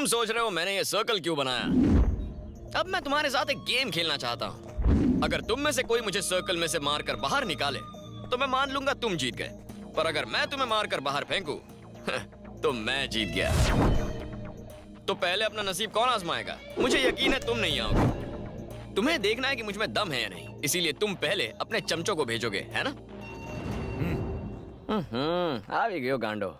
सोच रहे हो मैंने ये सर्कल क्यों बनाया? अब मैं तुम्हारे साथ एक गेम खेलना चाहता हूँ। अगर तुम में से कोई मुझे सर्कल में से मारकर बाहर निकाले तो मैं मान लूंगा तुम जीत गए, पर अगर मैं तुम्हें मारकर बाहर फेंकूं तो मैं जीत गया। तो पहले अपना नसीब कौन आजमाएगा? मुझे यकीन है तुम नहीं आओगे। तुम्हें देखना है कि मुझ में दम है या नहीं, इसीलिए तुम पहले अपने चमचों को भेजोगे, है ना? आ भी गयो गांडो।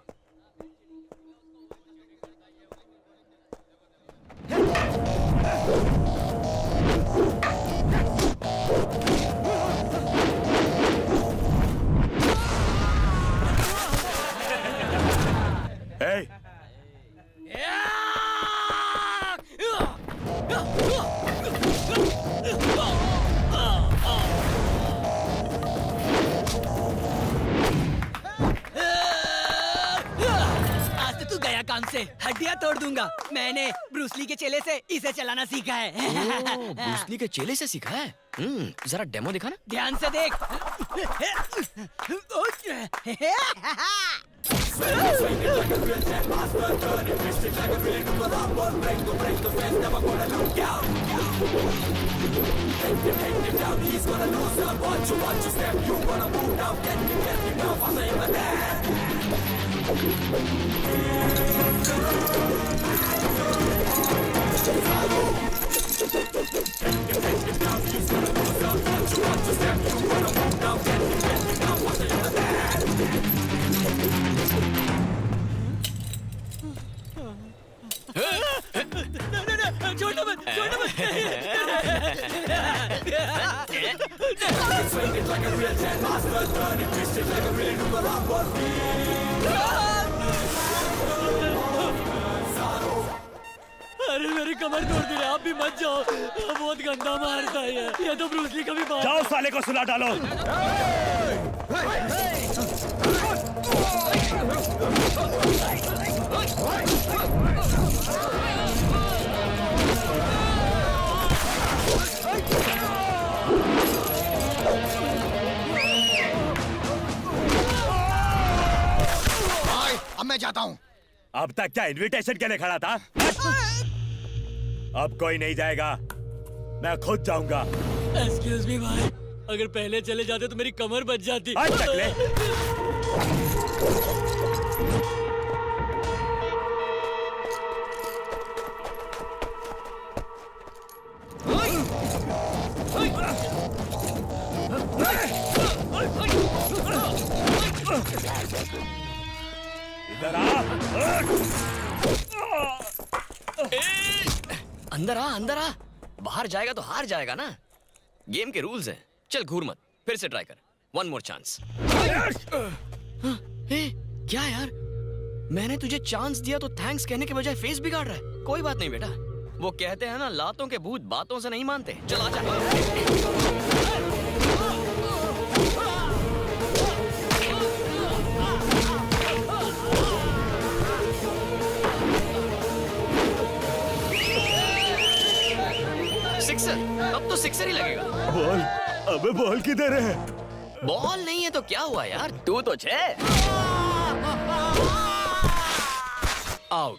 Hey! आज तो तू गया काम से, हड्डियां तोड़ दूंगा। मैंने ब्रूस ली के चेले से इसे चलाना सीखा है। ब्रूस ली के चेले से सीखा है? जरा डेमो दिखाना। ध्यान से देख। छोड़ना मत, छोड़ना मत। अरे मेरी कमर तोड़ दी, आप भी मत जाओ, बहुत गंदा मारता है ये तो ब्रूस ली का भी मार। जाओ साले को सुला डालो। अब मैं जाता हूँ। अब तक क्या इनविटेशन के लिए खड़ा था? अब कोई नहीं जाएगा, मैं खुद जाऊंगा। एक्सक्यूज मी भाई, अगर पहले चले जाते तो मेरी कमर बच जाती। आज तक ले। इधर आ। अंदर आ, अंदर आ। बाहर जाएगा तो हार जाएगा ना। गेम के रूल्स हैं। चल घूर मत, फिर से ट्राई कर। One more chance. क्या यार, मैंने तुझे चांस दिया तो थैंक्स कहने के बजाय फेस बिगाड़ रहा है। कोई बात नहीं बेटा, वो कहते हैं ना, लातों के भूत बातों से नहीं मानते। चल आ जा। सिक्सर, अब तो सिक्सर ही लगेगा। बॉल, अबे बॉल किधर है? बॉल नहीं है तो क्या हुआ यार, तू तो छह। आउट।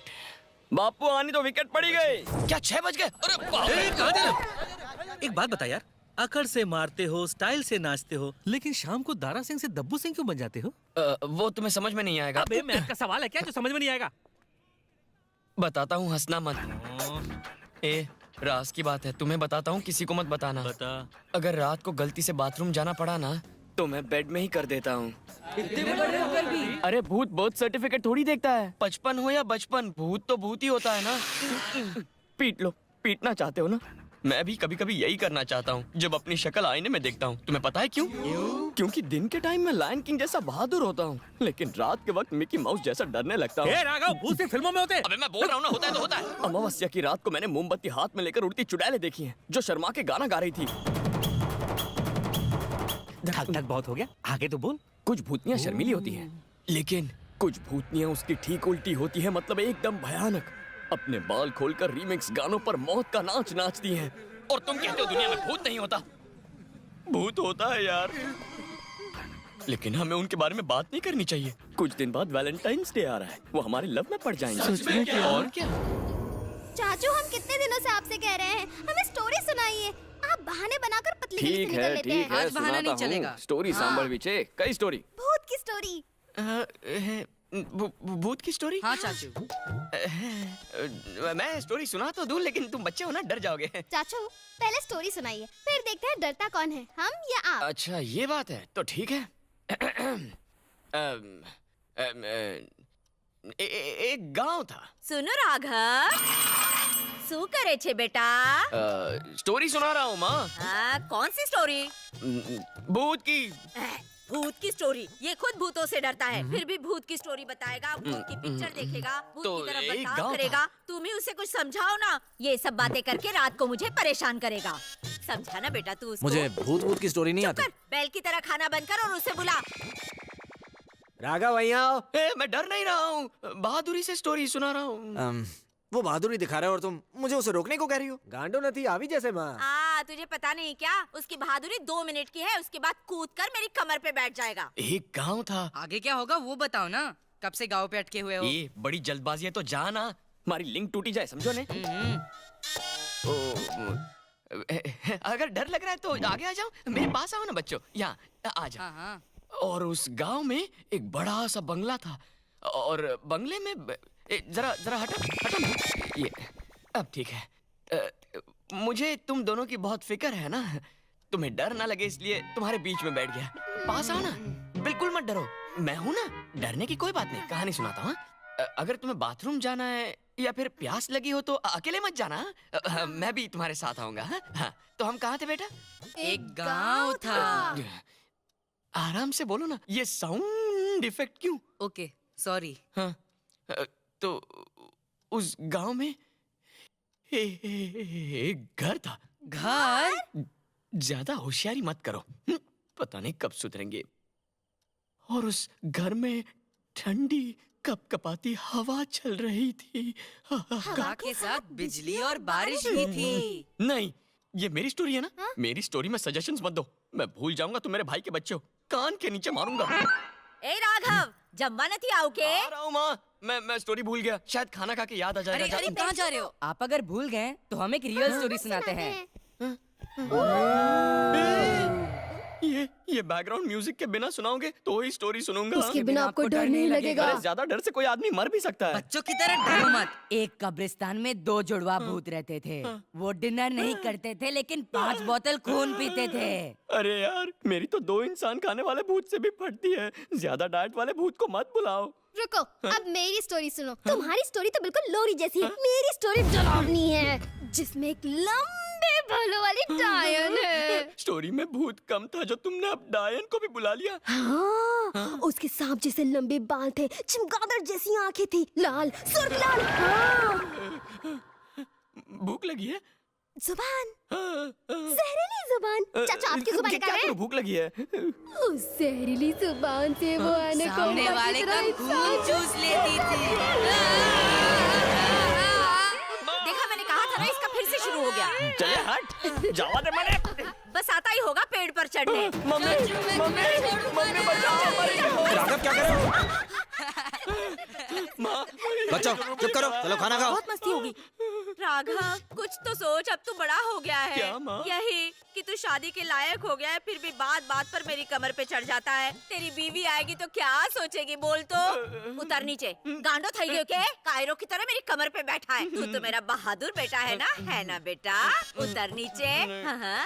बापू आनी तो विकेट पड़ी गई। क्या 6 बज गए? अरे बाप रे। एक बात बता यार, अकड़ से मारते हो, स्टाइल से नाचते हो, लेकिन शाम को दारा सिंह से दब्बू सिंह क्यों बन जाते हो? वो तुम्हें समझ में नहीं आएगा। अबे मैथ का सवाल है क्या जो समझ में नहीं आएगा? बताता हूँ, हंसना मत। ए राज की बात है, तुम्हें बताता हूँ, किसी को मत बताना। बता। अगर रात को गलती से बाथरूम जाना पड़ा ना तो मैं बेड में ही कर देता हूँ। अरे भूत बर्थ सर्टिफिकेट थोड़ी देखता है। 55 हो या बचपन, भूत तो भूत ही होता है ना। पीट लो, पीटना चाहते हो ना? मैं भी कभी कभी यही करना चाहता हूँ जब अपनी शक्ल आईने में देखता हूँ। तुम्हें पता है क्यों? क्योंकि दिन के टाइम में लायन किंग जैसा बहादुर होता हूँ, लेकिन रात के वक्त मिकी माउस जैसा डरने लगता हूँ। राघव, भूत सिर्फ फिल्मों में होते हैं। अबे मैं बोल रहा हूँ ना, होता है तो होता है। अमावस्या की रात को मैंने मोमबत्ती हाथ में लेकर उड़ती चुड़ैलें देखी हैं, जो शर्मा के गाना गा रही थी। धक धक बहुत हो गया, आगे तो बोल। कुछ भूतनियाँ शर्मीली होती हैं, लेकिन कुछ भूतनियाँ उसकी ठीक उल्टी होती हैं, मतलब एकदम भयानक। अपने बाल खोलकर रीमिक्स गानों पर मौत का नाच नाचती हैं। और तुम कहते हो दुनिया में भूत नहीं होता? भूत होता है यार, लेकिन हमें उनके बारे में बात नहीं करनी चाहिए। कुछ दिन बाद वैलेंटाइंस डे आ रहा है, वो हमारे लव में पड़ जाएंगे। और क्या? चाचू हम कितने दिनों से आपसे कह रहे हैं हमें स्टोरी सुनाइए। आप बहाने बनाकर पतली गली से ठीक निकल है लेते ठीक हैं। है आज बहाना नहीं चलेगा। स्टोरी सांभळ विचे कई स्टोरी भूत की स्टोरी। भूत की स्टोरी। हाँ चाचू। मैं स्टोरी सुना तो दूं लेकिन तुम बच्चे हो ना, डर जाओगे। चाचू पहले स्टोरी सुनाइए, फिर देखते हैं डरता कौन है, हम या आप। अच्छा ये बात है तो ठीक है। एक गांव था। सुनो राघव, શું કરે છે બેટા? स्टोरी सुना रहा हूँ माँ। हाँ, कौन सी स्टोरी? भूत की। भूत की स्टोरी? ये खुद भूतों से डरता है, फिर भी भूत की स्टोरी बताएगा, भूत की पिक्चर देखेगा, भूत तो की तरफ एक बर्ताव गाँव था। करेगा। तुम ही उसे कुछ समझाओ ना, ये सब बातें करके रात को मुझे परेशान करेगा। समझा ना बेटा तू उसको? मुझे भूत की स्टोरी नहीं चुप आती। कर, बैल की तरह खाना बंद कर और उसे बुला। राघव यहाँ आओ। मैं डर नहीं रहा हूँ, बहादुरी से स्टोरी सुना रहा हूँ। वो बहादुरी दिखा रहा है और तुम मुझे उसे रोकने को कह रही हो। गांडो नथी आवी जैसे माँ। तुझे पता नहीं क्या? उसकी बहादुरी 2 मिनट की है, उसके बाद कूद कर मेरी कमर पे बैठ जाएगा। एक गांव था। आगे क्या होगा वो बताओ ना, कब से गांव पे अटके हुए हो? ये बड़ी जल्दबाजी है तो जा ना, हमारी लिंक टूटी जाए, समझो ने। अगर डर लग रहा है तो आगे आ जाओ, मेरे पास आओ ना बच्चों, यहाँ आ जाओ। हाँ। और उस गांव में एक बड़ा सा बंगला था और बंगले में जरा हटो ना। ये अब ठीक है। मुझे तुम दोनों की बहुत फिक्र है ना, तुम्हें डर ना लगे इसलिए तुम्हारे बीच में बैठ गया। पास आओ ना, बिल्कुल मत डरो, मैं हूं ना, डरने की कोई बात नहीं। कहानी सुनाता हूँ। अगर तुम्हें बाथरूम जाना है या फिर प्यास लगी हो तो अकेले मत जाना। मैं भी तुम्हारे साथ आऊंगा। हाँ, तो हम कहाँ थे बेटा? एक गांव था। आराम से बोलो ना, ये साउंड इफेक्ट क्यों? Okay sorry. हाँ, तो उस गांव में एक घर था। घर? ज्यादा होशियारी मत करो, पता नहीं कब सुधरेंगे। और उस घर में ठंडी कपकपाती हवा चल रही थी। हवा के साथ बिजली और बारिश भी थी। नहीं, ये मेरी स्टोरी है ना। मेरी स्टोरी में सजेशंस मत दो, मैं भूल जाऊंगा तो मेरे भाई के बच्चे हो, कान के नीचे मारूंगा। ए राघव, जम्मा नहीं आओ के? आ रहा हूँ माँ, मैं स्टोरी भूल गया, शायद खाना खा के याद आ जाएगा। अरे अरे कहाँ जा रहे हो? आप अगर भूल गए तो हम एक रियल स्टोरी सुनाते हैं। ये बैकग्राउंड म्यूजिक के बिना सुनाओगे तो ही स्टोरी सुनूंगा। इसके बिना आपको डर नहीं लगेगा। अरे ज्यादा डर से कोई आदमी मर भी सकता है। बच्चों की तरह डरो मत। एक कब्रिस्तान में 2 जुड़वा भूत रहते थे। वो डिनर नहीं करते थे लेकिन 5 बोतल खून पीते थे। अरे यार, मेरी तो 2 इंसान खाने वाले भूत से भी फटती है, ज्यादा डाइट वाले भूत को मत बुलाओ। रुको, अब मेरी स्टोरी सुनो। तुम्हारी स्टोरी तो बिल्कुल लोरी जैसी है, मेरी स्टोरी डरावनी है, जिसमें एक लंबे बालों वाली डायन है। स्टोरी में भूत कम था जो तुमने अब डायन को भी बुला लिया। हाँ, उसके सांप जैसे लंबे बाल थे, चमगादड़ जैसी आंखें थी, लाल सुर्ख लाल। हाँ। भूख लगी है? जुबान, जहरीली जुबान। चाचा आपकी जुबान क्या क्या है? करूं, भूख लगी है। उस जहरीली जुबान से वो सामने वाले का खून चूस लेती थी। देखा, मैंने कहा था ना, इसका फिर से शुरू हो गया। चले हट, जावा दे मैंने। बस आता ही होगा पेड़ पर चढ़ने। मम्मी बचाओ, मरेंगे। राघव क्या कर रहे हो? बच्चों चुप करो, चलो खाना खाओ। बहुत मस्ती होगी। राघव, कुछ तो सोच, अब तू बड़ा हो गया है। क्या माँ? यही कि तू शादी के लायक हो गया है, फिर भी बात बात पर मेरी कमर पे चढ़ जाता है। तेरी बीवी आएगी तो क्या सोचेगी, बोल तो। उतर नीचे, गांडो थई गयो के? कायरो की तरह मेरी कमर पे बैठा है। तू तो मेरा बहादुर बेटा है ना बेटा? उतर नीचे। हाँ,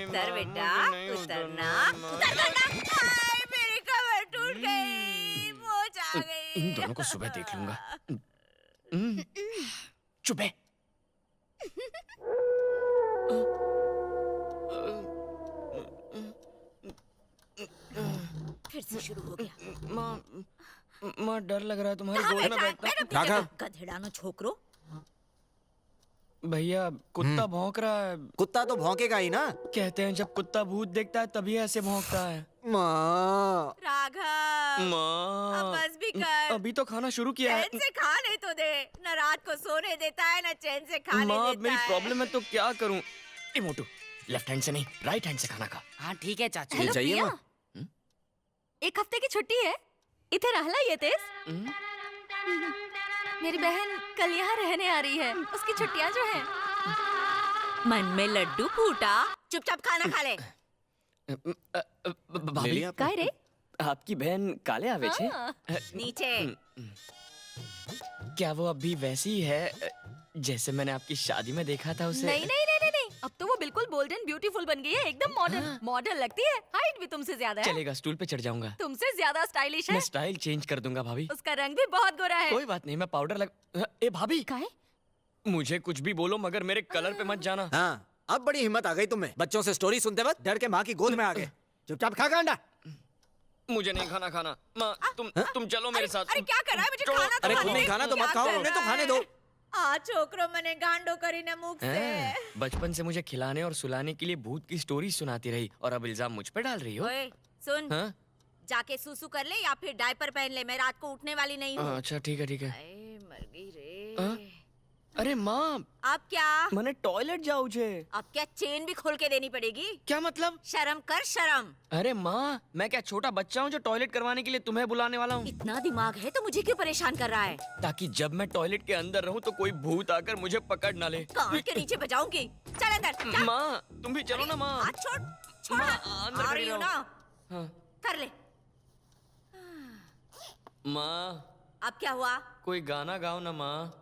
उतर बेटा, उतरना, उतर गांडा। हाय, मेरी कमर टूट गई, मोच आ गई। इन दोनों को सुबह देख लूंगा। चुप है। फिर से शुरू हो गया। माँ डर लग रहा है, तुम्हारी कहाँ गोद में बैठा है? बैठना। बैठो, राघव। गधेड़ानो छोकरो। भैया कुत्ता भौंक रहा है। कुत्ता तो भौंकेगा ही ना। कहते हैं जब कुत्ता भूत देखता है तभी ऐसे भौंकता है। माँ राघव, माँ, अब बस भी कर। अभी तो खाना शुरू किया है। चैन से खा नहीं तो दे। न रात को सोने देता है, न चैन से खाने माँ, अब देता मेरी है। प्रॉब्लम है तो क्या करूँ? ए मोटू, लेफ्ट हैंड से नहीं, राइट हैंड से खाना खा। हाँ ठीक है चाचू। ये चाहिए माँ। एक हफ्ते की छुट्टी है, इथे रहला येतेस? मेरी बहन कल यहाँ रहने आ रही है, उसकी छुट्टियाँ जो हैं। मन में लड्डू फूटा, चुपचाप खाना खा ले। भाभी काय रे? आपकी बहन काले आवे छे? नीचे। क्या वो अभी वैसी ही है जैसे मैंने आपकी शादी में देखा था उसे? नहीं नहीं नहीं नहीं नहीं, अब तो वो बिल्कुल बोल्ड एंड ब्यूटीफुल बन गई है, एकदम मॉडर्न। मॉडर्न लगती है, हाइट भी तुमसे ज्यादा है। चलेगा, स्टूल पे चढ़ जाऊंगा। तुमसे ज्यादा स्टाइलिश मैं है। स्टाइल चेंज कर दूंगा भाभी। उसका रंग भी बहुत गोरा है। कोई बात नहीं, मैं पाउडर लग। ए भाभी, काहे? मुझे कुछ भी बोलो मगर मेरे कलर पे मत जाना। हाँ, अब बड़ी हिम्मत आ गई तुम्हें। बच्चों से स्टोरी सुनते वक्त डर के माँ की गोद में आ गए। चुपचाप खा गांडा। मुझे नहीं खाना। माँ तुम चलो मेरे साथ। अरे क्या कर रहा है? मुझे छोड़ो। खाना तो अरे खाने खुद नहीं दे। खाना तो क्या मत खाओ, कर उन्हें तो रहा खाने है? दो। आ छोकरो मने गांडो करी ने मुख से। बचपन से मुझे खिलाने और सुलाने के लिए भूत की स्टोरी सुनाती रही और अब इल्जाम मुझ पे डाल रही हो। ओए सुन, हाँ? जाके सूसू कर ले या फिर डायपर पहन ले, मैं रात को उठने वाली नहीं हूँ। अच्छा ठीक है। अरे मर गई रे। हाँ? अरे माँ, अब क्या? मैंने टॉयलेट जाऊ छे। अब क्या चेन भी खोल के देनी पड़ेगी? क्या मतलब? शर्म कर शर्म। अरे माँ, मैं क्या छोटा बच्चा हूँ जो टॉयलेट करवाने के लिए तुम्हें बुलाने वाला हूँ? इतना दिमाग है तो मुझे क्यों परेशान कर रहा है? ताकि जब मैं टॉयलेट के अंदर रहूँ तो कोई भूत आकर मुझे पकड़ ना ले। कान के नीचे बजाऊंगी। चल अंदर जा। माँ, तुम भी चलो ना माँ। हाथ छोड़। छोड़ माँ, हाथ। अंदर आ खड़ी रही हूँ रहो। ना। हाँ। कर ले। माँ, अब क्या हुआ? कोई गाना गाओ ना माँ।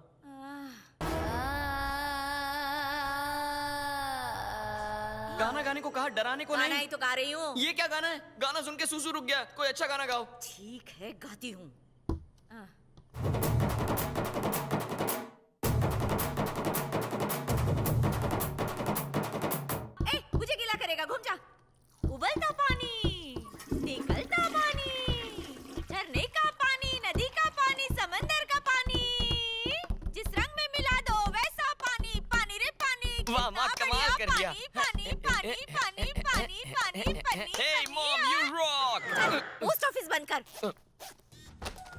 गाना गाने को कहा, डराने को गाना नहीं। ही तो गा रही हूँ। ये क्या गाना है? गाना सुन के सुसु रुक गया। कोई अच्छा गाना गाओ। ठीक है, गाती हूँ। ए, मुझे गीला करेगा, घूम जा। उबलता पानी, निकलता पानी, झरने का पानी, नदी का पानी, समंदर का पानी, जिस रंग में मिला दो वैसा पानी, पानी रे पानी। वाह, माँ, कितना कमाल बढ़िया कर दिया। पानी, पानी, पानी, पानी, पानी, पानी, पानी, Hey mom, you rock! Post office बंद कर।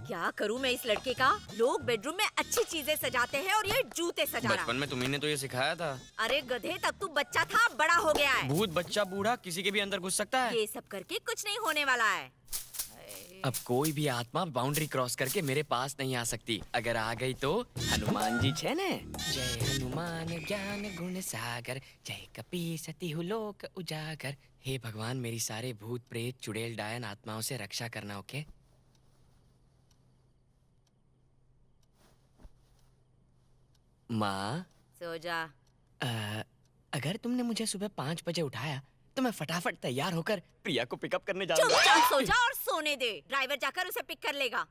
क्या करूं मैं इस लड़के का? लोग बेडरूम में अच्छी चीजें सजाते हैं और ये जूते सजा रहा बचपन है। में तुम्ही ने तो ये सिखाया था। अरे गधे, तब तू बच्चा था, अब बड़ा हो गया है। भूत बच्चा बूढ़ा किसी के भी अंदर घुस सकता है। ये सब करके कुछ नहीं होने वाला है। अब कोई भी आत्मा बाउंड्री क्रॉस करके मेरे पास नहीं आ सकती। अगर आ गई तो हनुमान जी छे ने। जय हनुमान ज्ञान गुण सागर, जय कपी सती लोक उजागर। हे भगवान, मेरी सारे भूत प्रेत चुड़ैल डायन आत्माओं से रक्षा करना। ओके? माँ, सो जा। अगर तुमने मुझे सुबह 5 बजे उठाया तो मैं फटाफट तैयार होकर प्रिया को पिकअप करने जाऊंगा। चुपचाप सो जा और सोने दे। ड्राइवर जाकर उसे पिक कर लेगा।